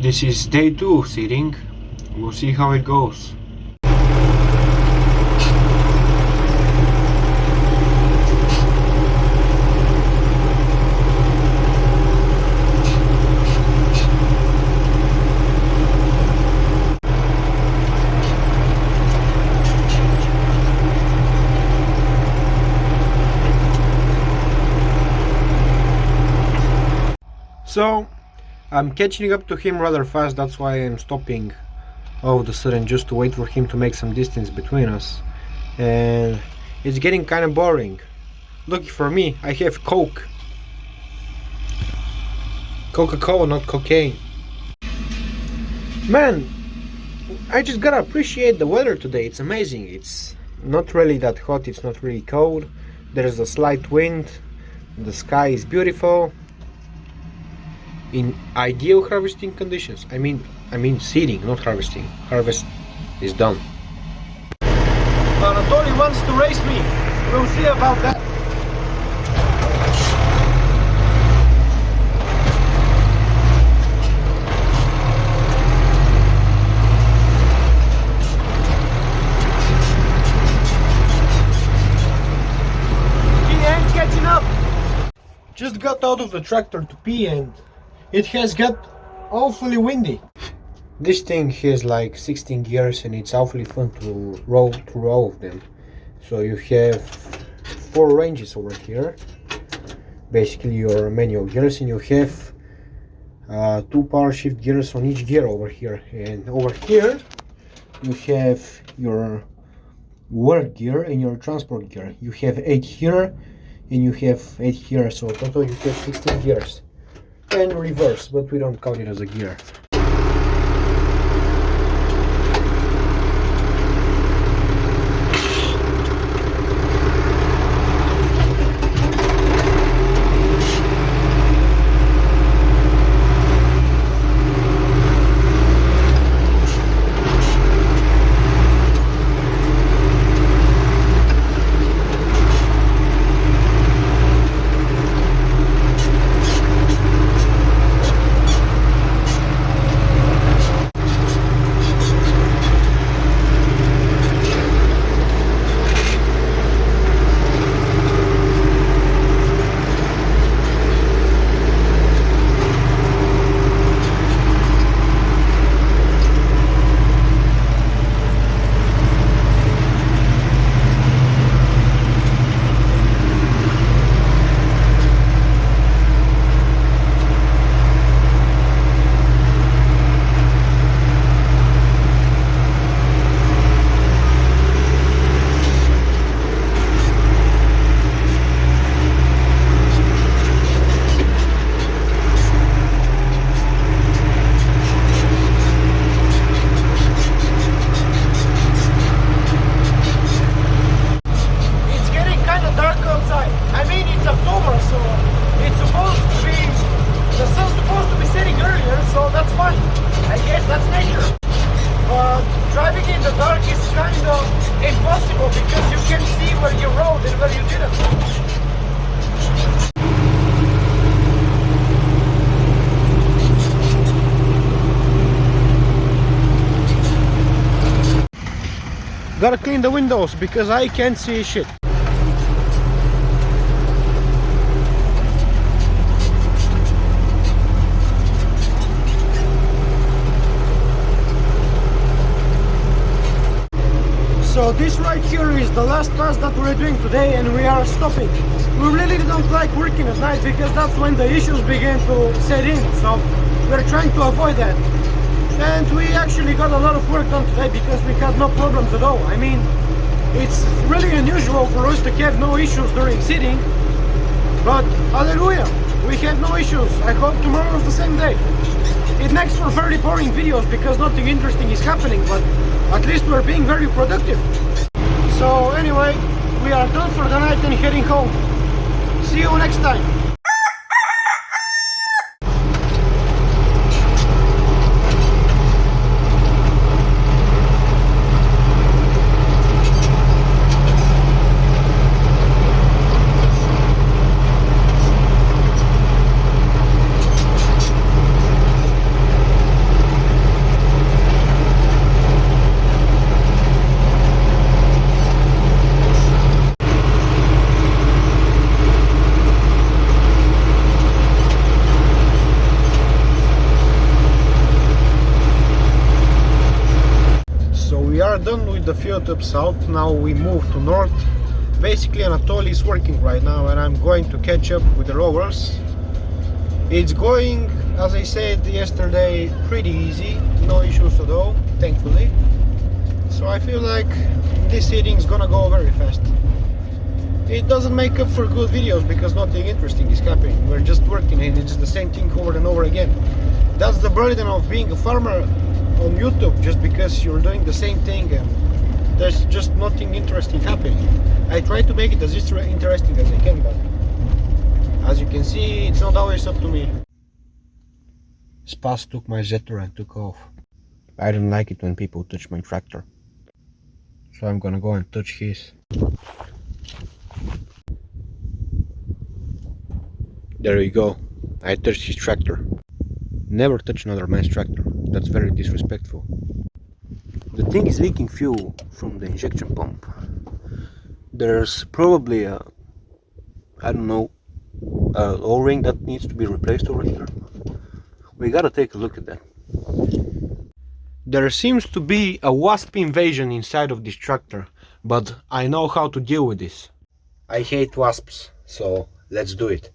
This is day 2 of seeding. We'll see how it goes. So I'm catching up to him rather fast, that's why I'm stopping all of a sudden just to wait for him to make some distance between us. And it's getting kind of boring. Lucky for me, I have Coke. Coca-Cola, not cocaine. Man, I just gotta appreciate the weather today. It's amazing. It's not really that hot, it's not really cold. There's a slight wind. The sky is beautiful. In ideal harvesting conditions. I mean seeding, not harvesting. Harvest is done. Anatoly wants to race me. We'll see about that. He ain't catching up. Just got out of the tractor to pee and it has got awfully windy. This thing has like 16 gears and it's awfully fun to roll through all of them. So you have 4 ranges over here, basically your manual gears, and you have 2 power shift gears on each gear over here. And over here you have your work gear and your transport gear. You have 8 here and you have 8 here, so total you have 16 gears. And reverse, but we don't count it as a gear. Gotta clean the windows because I can't see shit. So this right here is the last pass that we're doing today and we are stopping. We really don't like working at night because that's when the issues begin to set in. So we're trying to avoid that. And we actually got a lot of work done today because we had no problems at all. I mean, it's really unusual for us to have no issues during seeding, but hallelujah, we had no issues. I hope tomorrow is the same day. It makes for very boring videos because nothing interesting is happening, but at least we're being very productive. So anyway, we are done for the night and heading home. See you next time. the field up south, now we move to north. Basically Anatoly is working right now and I'm going to catch up with the rowers. It's going, as I said yesterday, pretty easy, no issues at all, thankfully. So I feel like this hitting is gonna go very fast. It doesn't make up for good videos because nothing interesting is happening. We're just working and it's the same thing over and over again. That's the burden of being a farmer on YouTube, just because you're doing the same thing and there's just nothing interesting happening. I try to make it as interesting as I can, but as you can see, it's not always up to me. Spas took my Zetor and took off. I don't like it when people touch my tractor, so I'm gonna go and touch his. There you go, I touched his tractor. Never touch another man's tractor, that's very disrespectful. The thing is leaking fuel from the injection pump. There's probably a, I don't know, a O-ring that needs to be replaced over here. We gotta take a look at that. There seems to be a wasp invasion inside of this tractor, but I know how to deal with this. I hate wasps, so let's do it.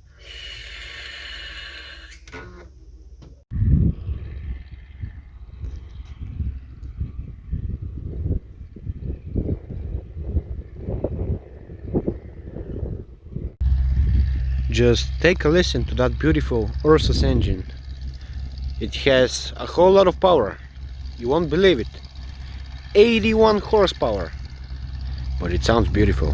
Just take a listen to that beautiful Ursus engine. It has a whole lot of power. You won't believe it. 81 horsepower. But it sounds beautiful.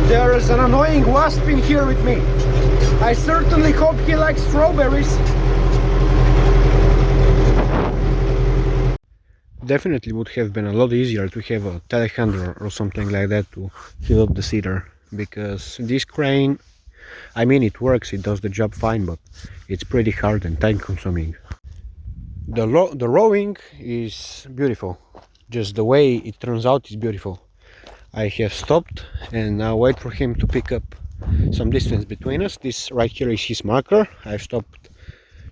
There is an annoying wasp in here with me. I certainly hope he likes strawberries. Definitely would have been a lot easier to have a telehandler or something like that to fill up the seeder, because this crane, I mean, it works, it does the job fine, but it's pretty hard and time consuming. The rowing is beautiful. Just the way it turns out is beautiful. I have stopped and now wait for him to pick up some distance between us. This right here is his marker. I've stopped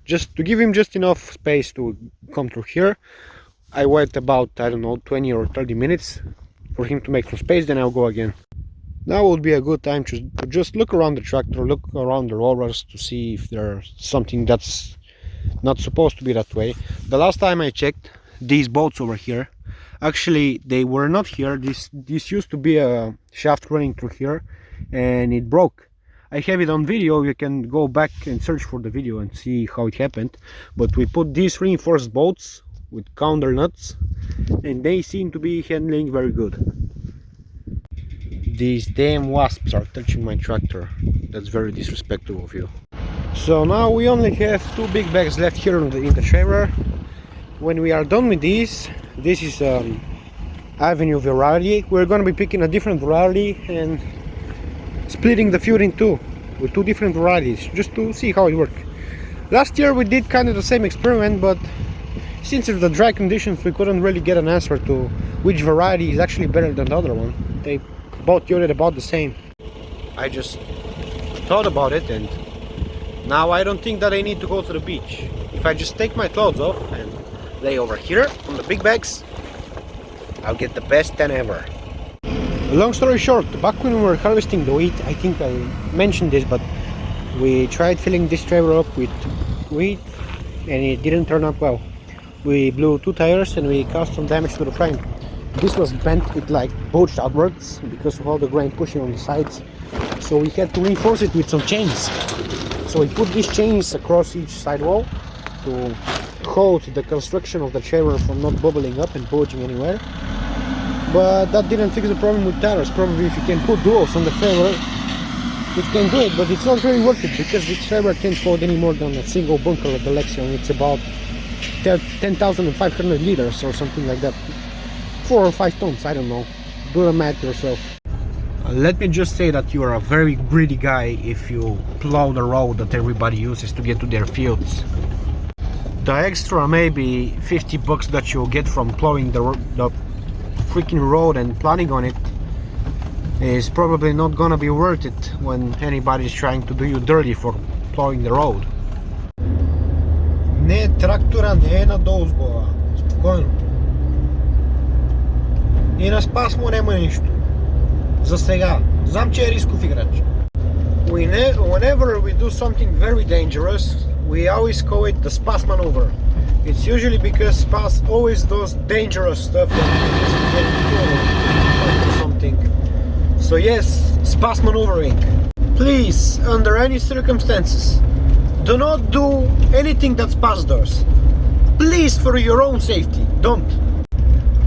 just to give him just enough space to come through here. I wait about, I don't know, 20 or 30 minutes for him to make some space, then I'll go again. Now would be a good time to just look around the tractor, look around the rollers to see if there's something that's not supposed to be that way. The last time I checked, these bolts over here, actually they were not here. This used to be a shaft running through here and it broke. I have it on video, you can go back and search for the video and see how it happened. But we put these reinforced bolts with counter nuts and they seem to be handling very good. These damn wasps are touching my tractor. That's very disrespectful of you. So now we only have 2 big bags left here in the trailer. When we are done with these, this is Avenue variety. We're going to be picking a different variety and splitting the fuel in two with 2 different varieties just to see how it works. Last year we did kind of the same experiment, but since of the dry conditions we couldn't really get an answer to which variety is actually better than the other one. They both yielded about the same. I just thought about it and now I don't think that I need to go to the beach. If I just take my clothes off and lay over here on the big bags, I'll get the best tan ever. Long story short, back when we were harvesting the wheat, I think I mentioned this, but we tried filling this trailer up with wheat and it didn't turn out well. We blew 2 tires and we caused some damage to the frame. This was bent, it like bulged outwards because of all the grain pushing on the sides, so we had to reinforce it with some chains. So we put these chains across each sidewall to hold the construction of the trailer from not bubbling up and bulging anywhere. But that didn't fix the problem with tires. Probably if you can put duals on the trailer, it can do it, but it's not really worth it because this trailer can't hold any more than a single bunker of the Lexion. It's about 10,500 liters or something like that. 4 or 5 tons, I don't know. Do the math yourself. Let me just say that you are a very greedy guy if you plow the road that everybody uses to get to their fields. the extra maybe 50 bucks that you'll get from plowing the freaking road and planning on it is probably not gonna be worth it when anybody's trying to do you dirty for plowing the road. Не, трактора не е надолу с глава. Спокойно. И на Спасмо няма нищо. За сега. Знам, че е рисков играч. Whenever we do something very dangerous, we always call it the Spas maneuver. It's usually because Spas always does dangerous stuff that doesn't get killed or something. So yes, Spas maneuvering. Please, under any circumstances, do not do anything that Spas does. Please, for your own safety, don't.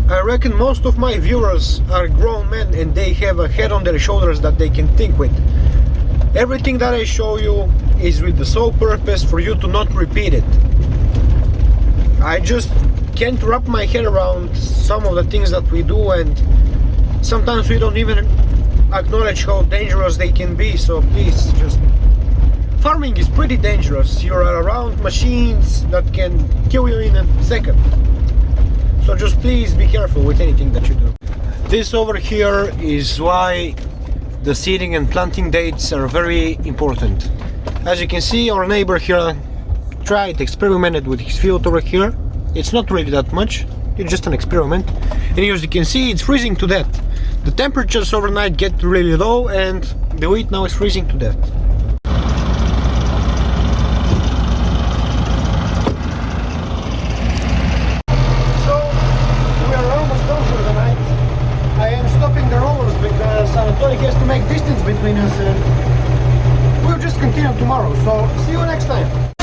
I reckon most of my viewers are grown men and they have a head on their shoulders that they can think with. Everything that I show you is with the sole purpose for you to not repeat it. I just can't wrap my head around some of the things that we do, and sometimes we don't even acknowledge how dangerous they can be. So please, just farming is pretty dangerous. You're around machines that can kill you in a second. So just please be careful with anything that you do. This over here is why the seeding and planting dates are very important. As you can see, our neighbor here tried, experimented with his field over here. It's not really that much, it's just an experiment. And as you can see, it's freezing to death. The temperatures overnight get really low and the wheat now is freezing to death. So, we are almost done for the night. I am stopping the rollers because Anatoly has to make distance between us, and we'll just continue tomorrow. So see you next time.